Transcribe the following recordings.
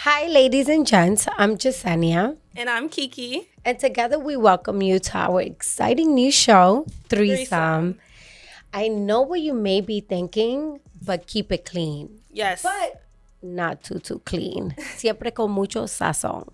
Hi, ladies and gents. I'm Juiciness. And I'm Kiki. And together we welcome you to our exciting new show, Threesome. I know what you may be thinking, but keep it clean. Yes. But not too clean. Siempre con mucho sazón.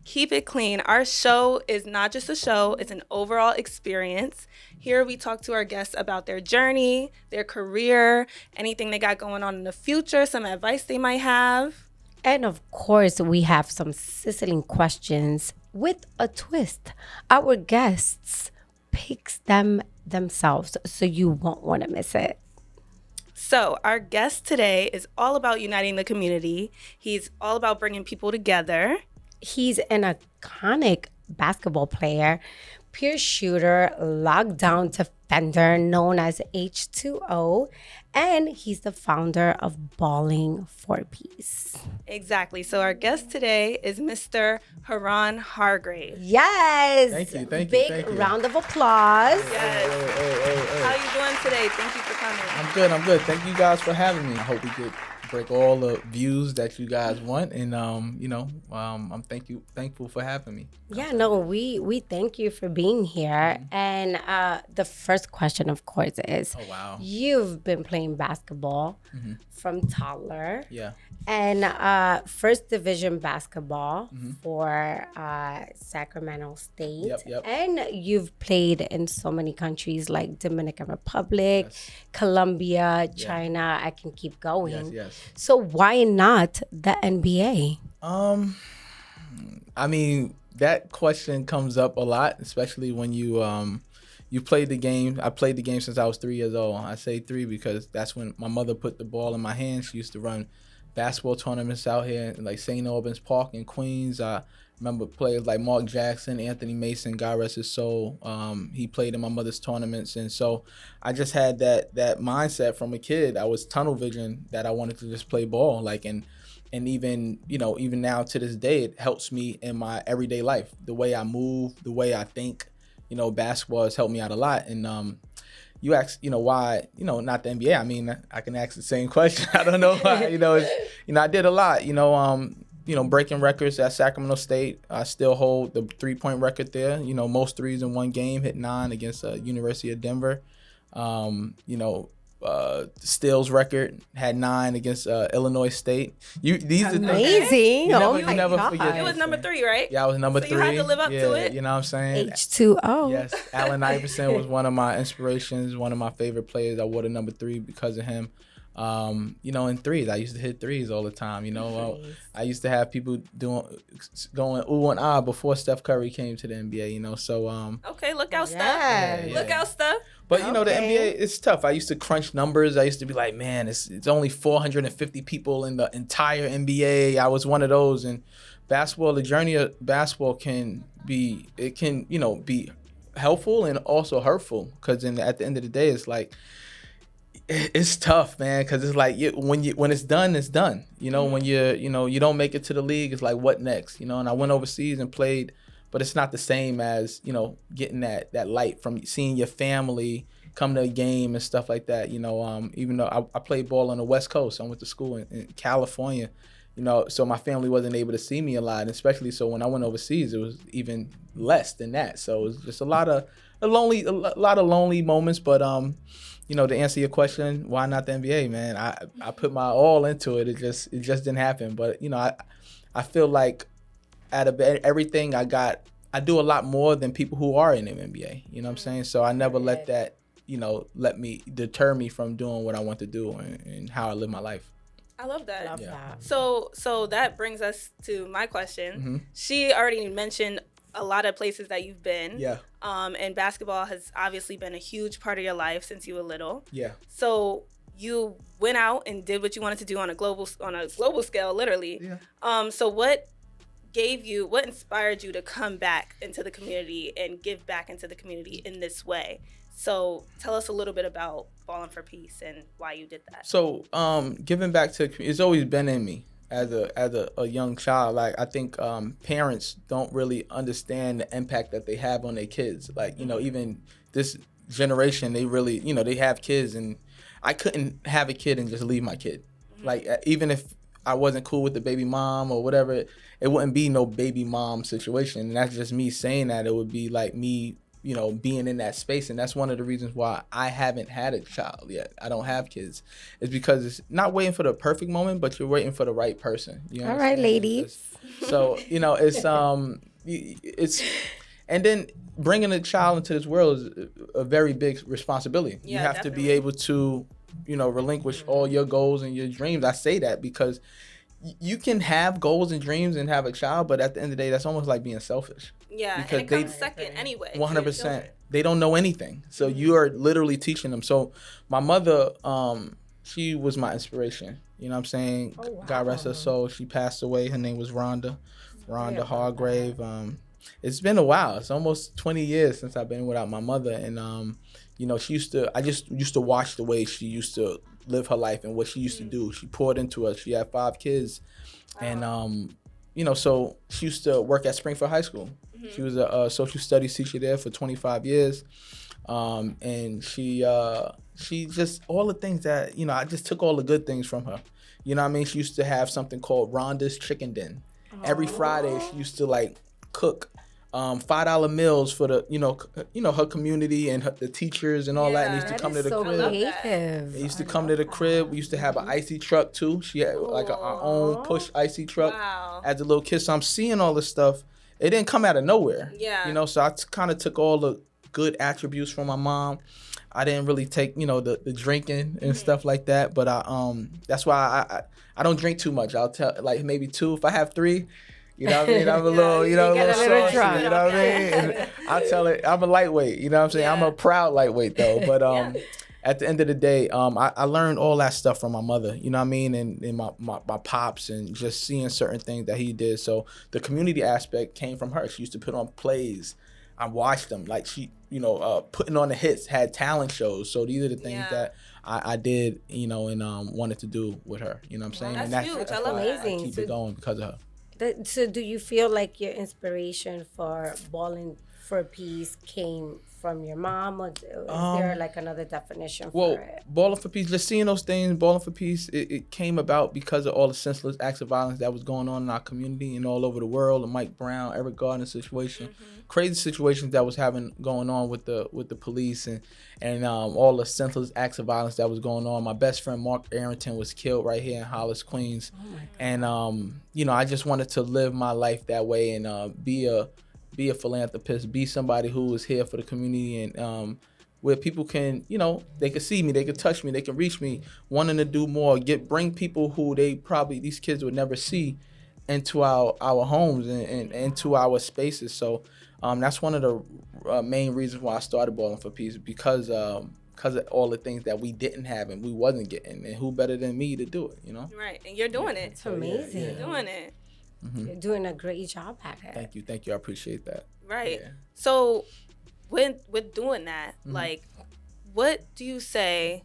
Keep it clean. Our show is not just a show, it's an overall experience. Here we talk to our guests about their journey, their career, anything they got going on in the future, some advice they might have. And of course, we have some sizzling questions with a twist. Our guests picks them themselves, so you won't want to miss it. So our guest today is all about uniting the community. He's all about bringing people together. He's an iconic basketball player, pure shooter, lockdown defender known as H2O, and he's the founder of Balling for Peace. Exactly. So our guest today is Mr. Haran Hargrave. Yes. Thank you. Big round of applause. Yes. Hey. How you doing today? Thank you for coming. I'm good. Thank you guys for having me. I hope we could break all the views that you guys want, and I'm thankful for having me. Yeah, no, we thank you for being here. And the first question, of course, is you've been playing basketball from toddler. Yeah. And first division basketball for Sacramento State. Yep. And you've played in so many countries like Dominican Republic, Colombia, China. I can keep going. Yes. So why not the NBA? I mean, that question comes up a lot, especially when you played the game. I played the game since I was 3 years old. I say 3 because that's when my mother put the ball in my hand. She used to run basketball tournaments out here in like St. Albans Park in Queens. I remember players like Mark Jackson, Anthony Mason, God rest his soul. He played in my mother's tournaments. And so I just had that mindset from a kid. I was tunnel vision that I wanted to just play ball. And even now to this day, it helps me in my everyday life. The way I move, the way I think, basketball has helped me out a lot. And you ask, why, not the NBA. I mean, I can ask the same question. I don't know why, I did a lot, breaking records at Sacramento State. I still hold the 3-point record there. Most threes in one game, hit 9 against University of Denver. Steals record, had 9 against Illinois State. These are amazing. You never forget. It was number 3, right? Yeah, I was number 3. You had to live up to it. You know what I'm saying? H2O. Yes, Allen Iverson was one of my inspirations, one of my favorite players. I wore the number 3 because of him. In threes, I used to hit threes all the time. I used to have people going ooh and ah before Steph Curry came to the NBA. So okay, look out, Steph. Yeah. Look out, Steph. But the NBA, it's tough. I used to crunch numbers. I used to be like, man, it's only 450 people in the entire NBA. I was one of those. And basketball, the journey of basketball can be helpful and also hurtful. Because at the end of the day, it's like, it's tough, man. Because it's like when it's done, it's done. When you don't make it to the league, it's like, what next? And I went overseas and played. But it's not the same as, getting that light from seeing your family come to a game and stuff like that. Even though I played ball on the West Coast, I went to school in California, so my family wasn't able to see me a lot. And especially so when I went overseas, it was even less than that. So it was just a lot of lonely moments. But, to answer your question, why not the NBA, man? I put my all into it. It just didn't happen. But, I feel like, out of everything I do a lot more than people who are in the NBA. You know what I'm saying? So I never let that, let me deter me from doing what I want to do and how I live my life. I love that. Love that. So that brings us to my question. She already mentioned a lot of places that you've been. Yeah. And basketball has obviously been a huge part of your life since you were little. Yeah. So you went out and did what you wanted to do on a global scale, literally. Yeah. So what inspired you to come back into the community and give back into the community in this way? So tell us a little bit about Balling for Peace and why you did that. So giving back to, it's always been in me as a young child. Like, I think parents don't really understand the impact that they have on their kids. Like, even this generation, they really, they have kids, and I couldn't have a kid and just leave my kid. Like, even if I wasn't cool with the baby mom or whatever, it wouldn't be no baby mom situation. And that's just me saying that. It would be like me, you know, being in that space. And that's one of the reasons why I haven't had a child yet. I don't have kids. It's because it's not waiting for the perfect moment, but you're waiting for the right person. You All right, ladies. So, you know, it's and then bringing a child into this world is a very big responsibility. Yeah, you have to be able to, you know, relinquish all your goals and your dreams. I say that because you can have goals and dreams and have a child, but at the end of the day, that's almost like being selfish. Yeah, because and it comes second anyway. 100%. They don't know anything. So you are literally teaching them. So my mother, she was my inspiration. You know what I'm saying? Oh, wow. God rest her soul. She passed away. Her name was Rhonda Hargrave. It's been a while. It's almost 20 years since I've been without my mother. And, you know, I just used to watch the way she used to live her life and what she used to do. She poured into us. She had 5 kids. Wow. And, you know, so she used to work at Springfield High School. Mm-hmm. She was a social studies teacher there for 25 years. And she just, all the things that, you know, I just took all the good things from her. You know what I mean? She used to have something called Rhonda's Chicken Den. Every Friday, she used to, like, cook $5 meals for the, you know, her community and the teachers and all that. And they used to come to the crib. They used to come to the crib. We used to have an icy truck too. She had like our own push icy truck as a little kid. So I'm seeing all this stuff. It didn't come out of nowhere. Yeah. You know, so I kind of took all the good attributes from my mom. I didn't really take, you know, the drinking and stuff like that. But that's why I don't drink too much. I'll tell, like, maybe 2. If I have 3, you know what I mean? I'm a little, you know, a little saucy, drunk. You know what I mean? I tell it, I'm a lightweight, you know what I'm saying? Yeah. I'm a proud lightweight though. But at the end of the day, I learned all that stuff from my mother, you know what I mean? And my pops and just seeing certain things that he did. So the community aspect came from her. She used to put on plays. I watched them. Like she, you know, putting on the hits, had talent shows. So these are the things that I did, you know, and wanted to do with her. You know what I'm saying? That's huge. I love it. I keep it going because of her. So do you feel like your inspiration for Balling for Peace came from your mom, or is there like another definition for it? Balling for Peace, just seeing those things, Balling for Peace, it came about because of all the senseless acts of violence that was going on in our community and all over the world. The Mike Brown, Eric Gardner situation, crazy situations that was going on with the police and all the senseless acts of violence that was going on. My best friend Mark Arrington was killed right here in Hollis, Queens. Oh my God. And you know, I just wanted to live my life that way and be a philanthropist, be somebody who is here for the community and where people can, you know, they can see me, they can touch me, they can reach me, wanting to do more, bring people who these kids would never see into our homes and into our spaces. So that's one of the main reasons why I started Balling for Peace, because of all the things that we didn't have and we wasn't getting, and who better than me to do it, you know? Right, and you're doing it. It's amazing. You're doing it. You're doing a great job at it. Thank you. I appreciate that. Right. Yeah. So, with doing that, like, what do you say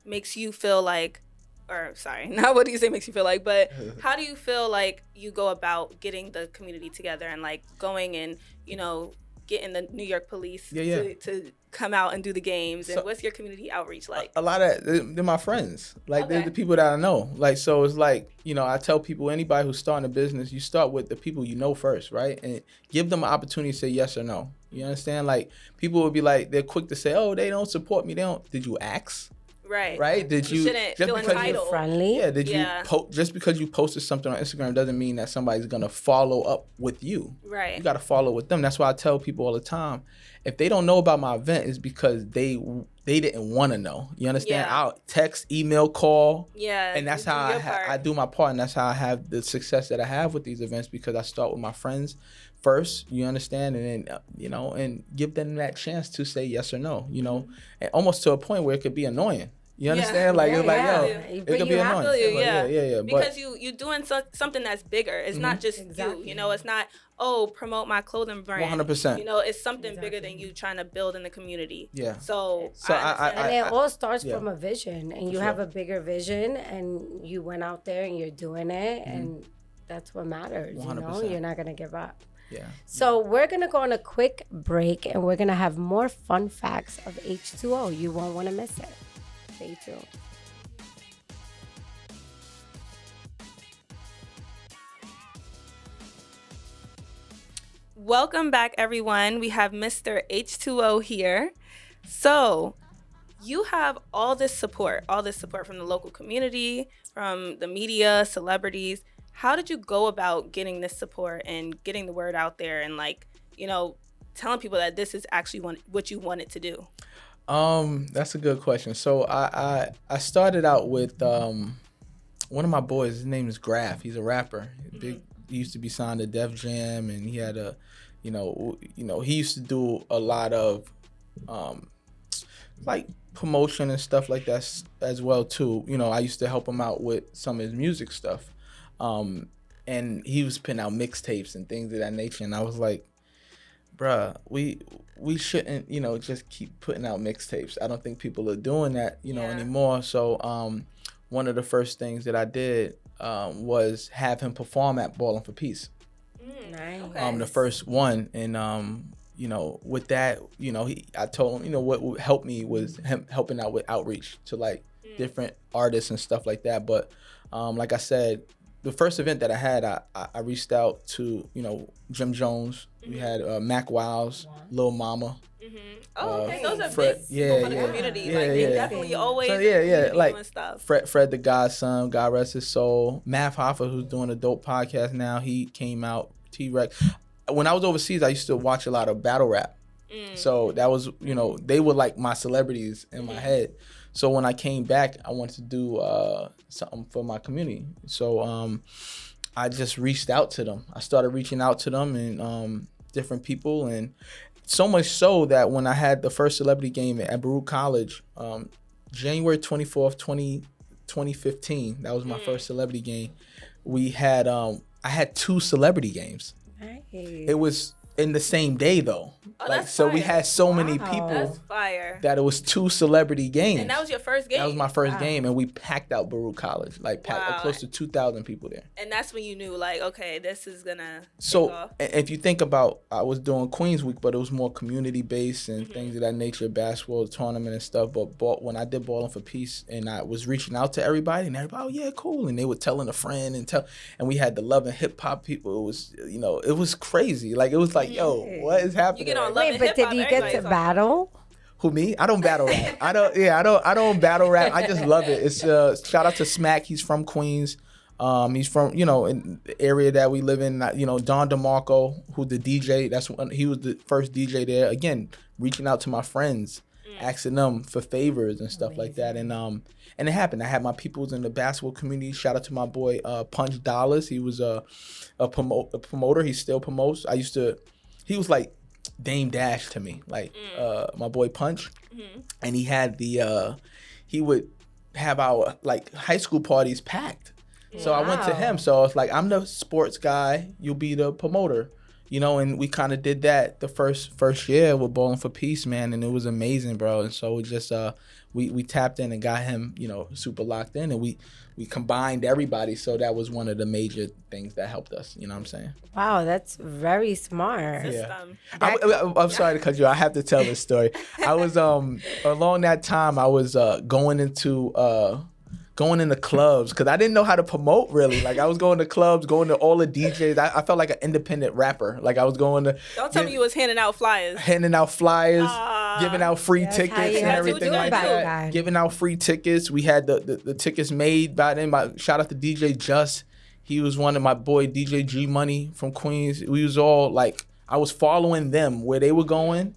makes you feel like, or sorry, not what do you say makes you feel like, but how do you feel like you go about getting the community together and like going and, you know, getting the New York police to come out and do the games, and what's your community outreach like? A lot of they're my friends, like they're the people that I know. Like, so it's like, you know, I tell people, anybody who's starting a business, you start with the people you know first, right? And give them an opportunity to say yes or no. You understand? Like, people would be like, they're quick to say, oh, they don't support me. Did you ask? Right. Did you shouldn't feel entitled. Friendly? Yeah. Did you just because you posted something on Instagram doesn't mean that somebody's gonna follow up with you. Right. You gotta follow with them. That's why I tell people all the time, if they don't know about my event, it's because they didn't want to know. You understand? Yeah. I'll text, email, call. Yeah. And that's how I do my part, and that's how I have the success that I have with these events, because I start with my friends first, you understand, and then you know, and give them that chance to say yes or no, you know, and almost to a point where it could be annoying. You understand? Like, it's like, it could be annoying. Yeah. Because you're doing something that's bigger. It's not just you. You know, it's not, promote my clothing brand. 100%. You know, it's something bigger than you trying to build in the community. Yeah. So and it all starts from a vision, and you have a bigger vision, and you went out there and you're doing it, and that's what matters. 100%. You know, you're not gonna give up. Yeah. So we're going to go on a quick break, and we're going to have more fun facts of H2O. You won't want to miss it. Stay tuned. Welcome back, everyone. We have Mr. H2O here. So, you have all this support from the local community, from the media, celebrities. How did you go about getting this support and getting the word out there and, like, you know, telling people that this is actually what you wanted to do? That's a good question. So I started out with one of my boys. His name is Graf. He's a rapper. Big. He used to be signed to Def Jam, and he had he used to do a lot of like promotion and stuff like that as well too. You know, I used to help him out with some of his music stuff, and he was putting out mixtapes and things of that nature. And I was like, bruh, we shouldn't, just keep putting out mixtapes. I don't think people are doing that, anymore. So one of the first things that I did was have him perform at Ballin' for Peace. Nice. Okay. The first one. And with that, I told him, what helped me was him helping out with outreach to like different artists and stuff like that. But like I said, the first event that I had, I reached out to, Jim Jones. We had Mac Wiles, Lil Mama. Oh, okay. Those are Fred, big people for the community. Yeah, like, they definitely always like doing stuff. Fred the Godson, God rest his soul. Math Hoffa, who's doing a dope podcast now, he came out. T-Rex. When I was overseas, I used to watch a lot of battle rap. So that was, they were like my celebrities in my head. So when I came back, I wanted to do something for my community. So I just reached out to them. I started reaching out to them and different people, and so much so that when I had the first celebrity game at Baruch College, January 24th, 2015, that was my first celebrity game. We had I had 2 celebrity games. Nice. It was in the same day though. Oh, that's so fire. we had so many Wow. people That's fire. that it was 2 celebrity games. And that was your first game? That was my first game, and we packed out Baruch College, like Wow. close to 2,000 people there. And that's when you knew, like, okay, this is gonna take So off. if you think about, I was doing Queens Week, but it was more community based and things of that nature, basketball tournament and stuff. But when I did Ballin' for Peace, and I was reaching out to everybody, and everybody, oh yeah, cool, and they were telling a friend and we had the Love and Hip Hop people. It was, it was crazy. Like it was like, yo, what is happening? You get on right Love Wait, and but Hip did Hop, you get everybody's to on- battle? Who, me? I don't battle rap. I don't battle rap. I just love it. It's shout out to Smack. He's from Queens. He's from, in the area that we live in. Don DeMarco, who the DJ, he was the first DJ there. Again, reaching out to my friends, asking them for favors and stuff like that. And it happened. I had my peoples in the basketball community. Shout out to my boy Punch Dollars. He was a promoter. He still promotes. He was like Dame Dash to me, like my boy Punch, and he had he would have our like high school parties packed. So I went to him. So it's like, I'm the sports guy, you'll be the promoter, and we kind of did that the first year with Ballin' for Peace, man, and it was amazing, bro. And so we just we tapped in and got him, super locked in, and we combined everybody. So that was one of the major things that helped us. You know what I'm saying? Wow, that's very smart. System. I'm sorry to cut you. I have to tell this story. I was along that time I was going into clubs because I didn't know how to promote really. Like I was going to clubs, going to all the DJs. I felt like an independent rapper. Like I was going to. Don't tell me you was handing out flyers. Giving out free That's how tickets you and have to everything do like about that. that. Giving out free tickets. We had the tickets made by then. Shout out to DJ Just. He was one of my boy DJ G Money from Queens. We was all like, I was following them where they were going,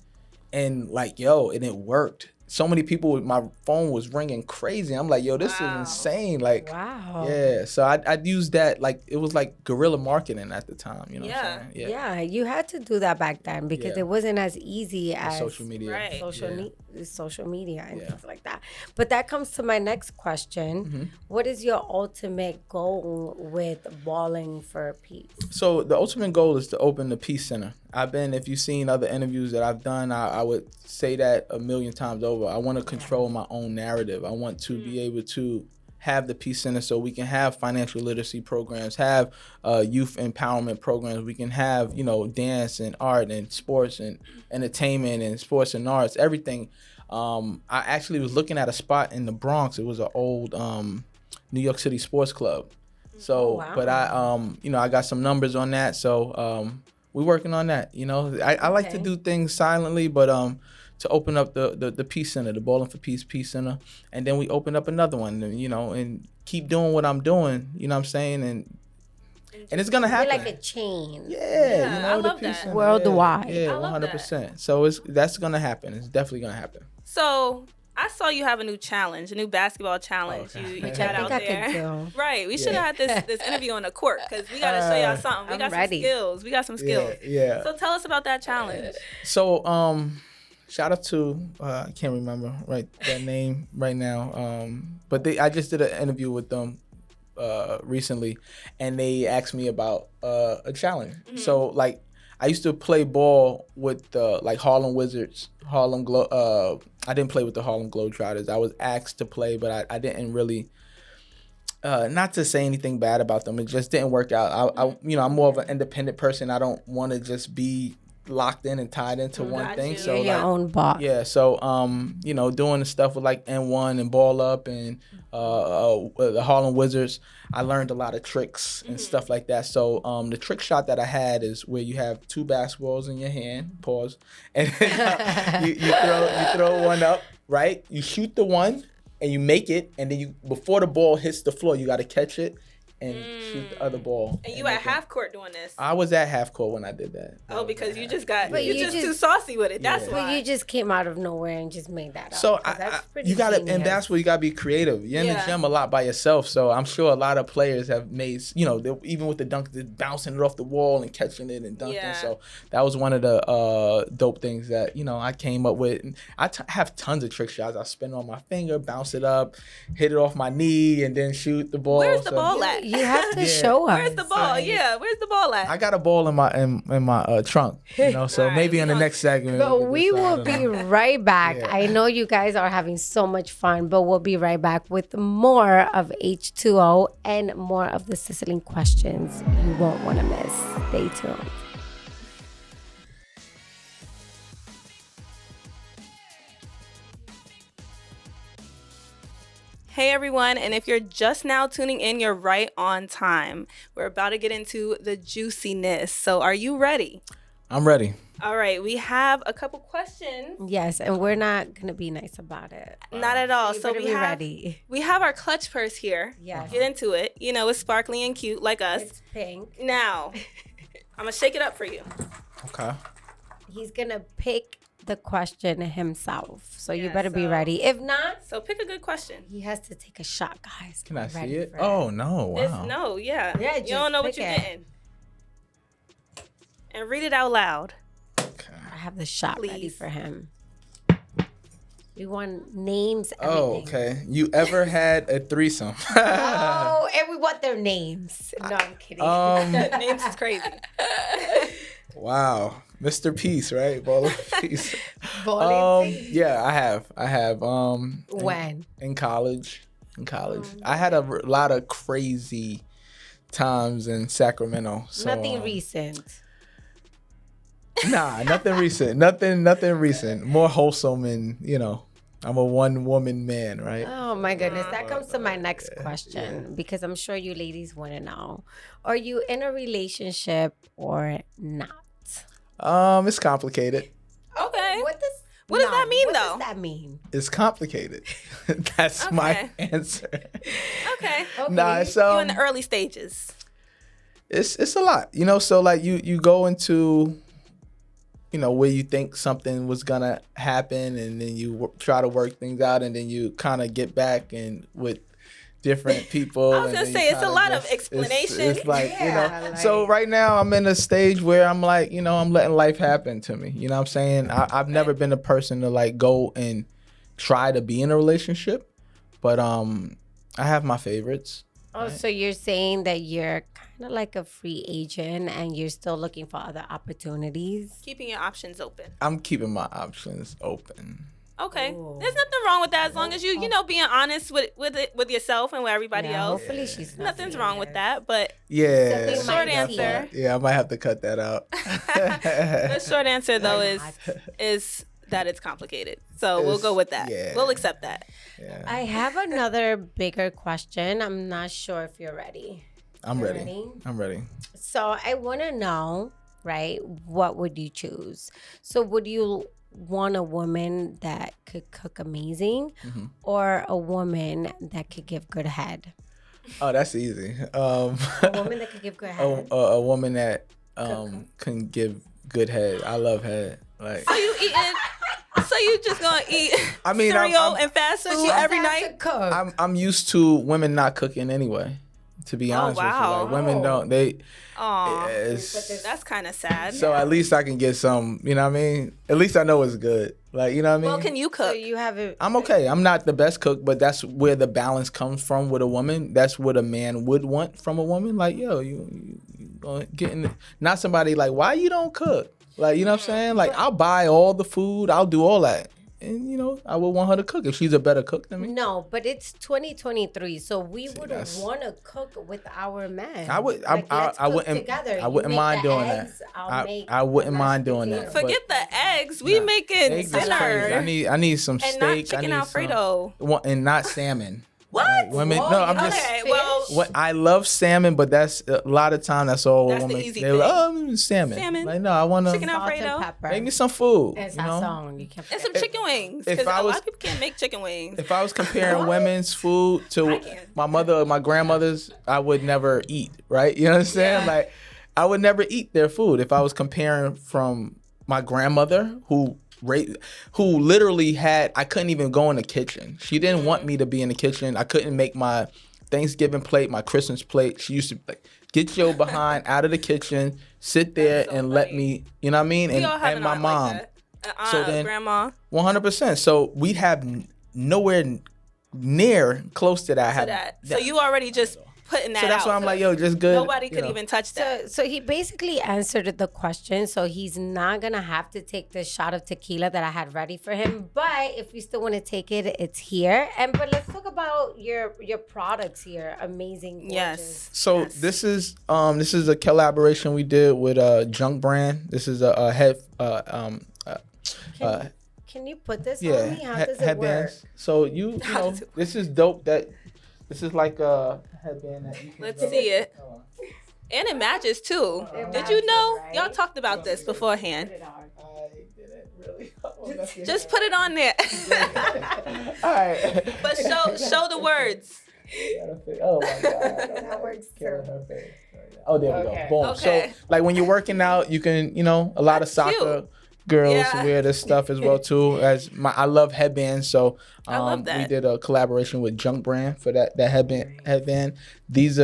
and like, and it worked. So many people, my phone was ringing crazy. I'm like, this is insane. Like, Wow. yeah. So I'd use that, like, it was like guerrilla marketing at the time. You know what I'm saying? Yeah, you had to do that back then because Yeah. it wasn't as easy as Social media. Right. social media and Yeah. things like that. But that comes to my next question. What is your ultimate goal with Ballin' for Peace? So the ultimate goal is to open the Peace Center. If you've seen other interviews that I've done, I would say that a million times over. I want to control my own narrative. I want to be able to have the Peace Center so we can have financial literacy programs, have youth empowerment programs. We can have, dance and art and sports and entertainment and sports and arts, everything. I actually was looking at a spot in the Bronx. It was an old New York City sports club. So, wow. but I got some numbers on that. So, we're working on that. You know, I like to do things silently, but to open up the Peace Center, the Bowling for Peace Center, and then we open up another one, you know, and keep doing what I'm doing. You know what I'm saying? And it's gonna happen. We're like a chain. Yeah, you know, I love the Peace that. Center, Worldwide. Yeah, I love 100%. So that's gonna happen. It's definitely gonna happen. So I saw you have a new challenge, a new basketball challenge. Okay. You Which got I think out I there. could do. Right. We should have had this interview on the court because we got to show y'all something. We I'm got ready. some skills. We got some skills. Yeah. So tell us about that challenge. So shout out to I can't remember that name right now. But I just did an interview with them recently, and they asked me about a challenge. Mm-hmm. So like I used to play ball with like Harlem Wizards, I didn't play with the Harlem Globetrotters. I was asked to play, but I didn't really. Not to say anything bad about them, it just didn't work out. I'm more of an independent person. I don't want to just be locked in and tied into one thing. you. So You're your own boss. yeah, so doing the stuff with like N1 and Ball Up and the Harlem Wizards, I learned a lot of tricks and stuff like that. So the trick shot that I had is where you have two basketballs in your hand, pause, and then, you throw one up, right? You shoot the one and you make it, and then before the ball hits the floor, you got to catch it and shoot the other ball. And you at half court doing this. I was at half court when I did that. Oh, because you just too just saucy with it. That's But why. you just came out of nowhere and just made that up. So 'Cause that's pretty you gotta, genius. in basketball, you gotta be creative. You're in the gym a lot by yourself, so I'm sure a lot of players have made, even with the dunk, they're bouncing it off the wall and catching it and dunking. Yeah. So that was one of the dope things that I came up with. And I have tons of trick shots. I spin on my finger, bounce it up, hit it off my knee, and then shoot the ball. Where's the ball at? You have to Yeah. show us. Where's the ball? Yeah, where's the ball at? I got a ball in my trunk, so All right, maybe we in the gonna- next segment. But we will be right back. Yeah. I know you guys are having so much fun, but we'll be right back with more of H2O and more of the sizzling questions you won't want to miss. Stay tuned. Hey everyone, and if you're just now tuning in, you're right on time. We're about to get into the juiciness. So are you ready? I'm ready. All right, we have a couple questions. Yes, and we're not going to be nice about it. Not at all. You So better we be have ready. we have our clutch purse here. Yes. Get into it. It's sparkly and cute like us. It's pink. Now, I'm gonna shake it up for you. Okay. He's going to pick the question himself. So you Yeah, better be so- ready. If not, So pick a good question. he has to take a shot, guys. Can I Get see ready it? for Oh no! Wow. No, yeah. Yeah, You just don't know what pick you're it. getting. And read it out loud. Okay. I have the shot ready Please. for him. We want names, Oh, everything. okay. You ever had a threesome? Oh, and we want their names. No, I'm kidding. Names is crazy. Wow, Mr. Peace, right? Ball of Peace. Bowling Yeah, I have. When? In college. I had a lot of crazy times in Sacramento. So, Nothing recent. Nah, nothing recent. Nothing recent. More wholesome, and I'm a one-woman man, right? Oh my goodness. That comes to my next question because I'm sure you ladies want to know. Are you in a relationship or not? It's complicated. Okay. What does that mean, what though? What does that mean? It's complicated. That's my Okay. answer. Okay. Nah, it's You in the early stages. it's a lot, so like you go into where you think something was gonna happen, and then you try to work things out, and then you kind of get back and with different people. I was and gonna then say, you it's a kinda lot of just- explanation. It's like Yeah, so like- right now I'm in a stage where I'm like, I'm letting life happen to me. You know what I'm saying? I've never been a person to like go and try to be in a relationship, but I have my favorites. Oh, so you're saying that you're kind of like a free agent and you're still looking for other opportunities? Keeping your options open. I'm keeping my options open. Okay. Ooh. There's nothing wrong with that as long as you being honest with yourself and with everybody Yeah, else. hopefully she's not Nothing's doing wrong with this. that, but Yeah. Sipping Short my answer. tea. Yeah, I might have to cut that out. the short answer though is that it's complicated. So we'll go with that. yeah. We'll accept that. Yeah. I have another bigger question. I'm not sure if you're ready. I'm You ready. ready? I'm ready. So I want to know right? What would you choose? So would you want a woman that could cook amazing or a woman that could give good head? Oh, that's easy. A woman that could give good head. A woman that can give good head. I love head. Like, So you eating? So you just gonna eat I mean, cereal and fast food every night? Cook. I'm used to women not cooking anyway. To be honest with you, like women don't. They. Aw, It's, that's kind of sad. so at least I can get some. You know what I mean? At least I know it's good. Like, you know what I mean? Well, can you So cook? you have it. I'm okay. I'm not the best cook, but that's where the balance comes from with a woman. That's what a man would want from a woman. Like, yo, you gonna get in. Not somebody like, why you don't cook? Like, you know what I'm saying? Like, I'll buy all the food. I'll do all that. And, you know, I would want her to cook if she's a better cook than me. No, but it's 2023, so we would that's- want to cook with our men. I would. Like, let's I cook wouldn't. together. I You wouldn't make mind the doing eggs, that. I'll make I wouldn't the mind mashed doing that. potato. Forget the eggs. We making Eggs is dinner. crazy. I need some And steak. not chicken I need Alfredo. and not salmon. What? Like, women, Whoa, no, you I'm don't just. Okay, fish? well, What I love salmon, but that's a lot of time. That's all That's the women. easy They're like, thing. oh, salmon. Salmon. Like, no, I want Chicken to Salt and Alfredo. pepper. make me some food. And You know, sazon. You can't And forget. some chicken wings. if Because I a lot was- of people can't make chicken wings. if I was comparing women's food I to can. my mother or my grandmother's, I would never eat. Right? You know what I'm saying? Yeah. Like, I would never eat their food if I was comparing from my grandmother who literally had. I couldn't even go in the kitchen. She didn't want me to be in the kitchen. I couldn't make my Thanksgiving plate, my Christmas plate. She used to like, get your behind out of the kitchen, sit there That's so and let funny. me, you know what I mean? We all have And an my aunt mom, like that. An aunt, So then- grandma. 100%. So we'd have nowhere near close to that. To that. So you already just putting that So that's out. why I'm like, yo, just good. Nobody you could know. even touch that. So he basically answered the question. So he's not gonna have to take the shot of tequila that I had ready for him. But if you still want to take it, it's here. But let's talk about your products here. Amazing. Gorgeous. Yes. So Yes. this is a collaboration we did with Junk Brand. This is a head Can you put this yeah on me? How does it work? headbands. So you know does it this is dope. This is like a headband that you can Let's go- see it. Hold on. And it matches too. It Did you matches, know? right? Y'all talked about this beforehand. I didn't really. Oh, that's your Just hand. put it on there. All right. But show the words. Oh my god. That works Killing too. her face. Oh, there we Okay. go. Boom. Okay. So, like when you're working out, you can, a lot of That's soccer cute. girls Yeah. wear this stuff as well too. I love headbands, so I love that. we did a collaboration with Junk Brand for that headband. This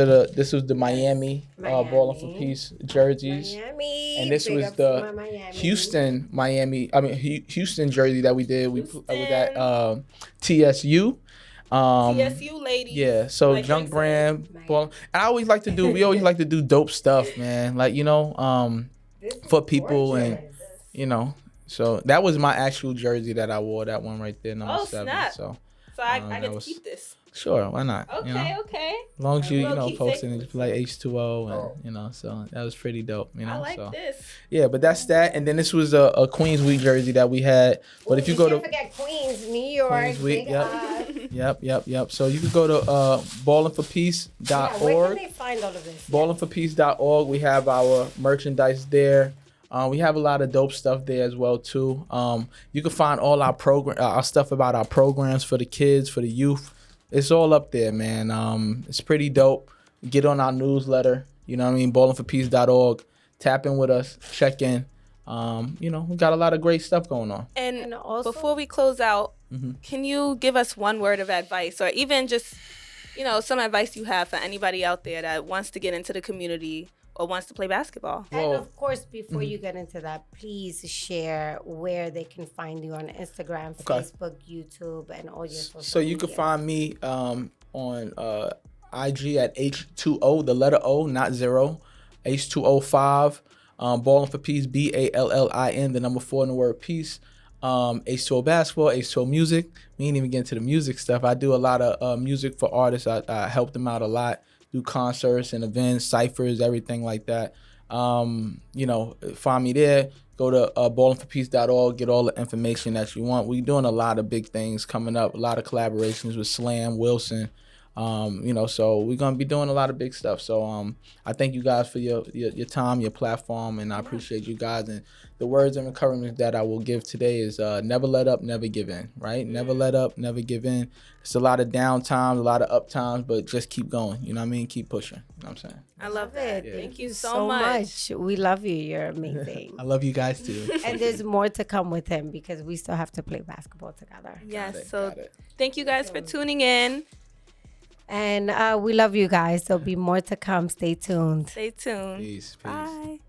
was the Miami. Ballin' for Miami. Peace jerseys. Miami. And this Big was ups to my the Miami. Houston jersey that we did. We put with that Houston. TSU. TSU ladies. Yeah, so Like Junk Frank said. Brand, ball. And we always like to do dope stuff, man. Like, This is for people and gorgeous. so that was my actual jersey that I wore. That one right there, number Oh, 7. snap. So So I that get to was- keep this. sure, why not? Okay, okay. As long as you Little posting keepsake. it like H2O and so that was pretty dope. I like so this. yeah, but that's that. And then this was a Queens Week jersey that we had. But if you go can't to forget Queens, New York. Queens Week, Big yep. up. Yep. So you can go to Yeah, ballinforpeace.org. where can they find all of this? ballinforpeace.org. We have our merchandise there. We have a lot of dope stuff there as well too. You can find all our stuff about our programs for the kids, for the youth. It's all up there, man. It's pretty dope. Get on our newsletter. You know what I mean? ballinforpeace.org. Tap in with us. Check in. We got a lot of great stuff going on. And also- before we close out, Mm-hmm. can you give us one word of advice or even just, some advice you have for anybody out there that wants to get into the community or wants to play basketball? And Well, of course, before you get into that, please share where they can find you on Instagram, Okay. Facebook, YouTube, and all your social So you can media. find me on IG at H2O, the letter O, not 0, H2O5, Ballin' for Peace, BALLIN, the number 4 in the word peace. H2O basketball, H2O music. We ain't even get into the music stuff. I do a lot of music for artists. I help them out a lot. Do concerts and events, ciphers, everything like that. Find me there. Go to ballinforpeace.org. Get all the information that you want. We're doing a lot of big things coming up. A lot of collaborations with Slam, Wilson, So we're gonna be doing a lot of big stuff. So I thank you guys for your time, your platform, and I appreciate you guys. And the words of encouragement that I will give today is never let up, never give in. Right? Never let up, never give in. It's a lot of down times, a lot of up times, but just keep going. You know what I mean? Keep pushing. You know what I'm saying? I love that. Yeah. Thank you so much. We love you. You're amazing. I love you guys too. And there's more to come with him because we still have to play basketball together. Yes. So thank you guys for tuning in. And we love you guys. There'll be more to come. Stay tuned. Stay tuned. Peace. Bye.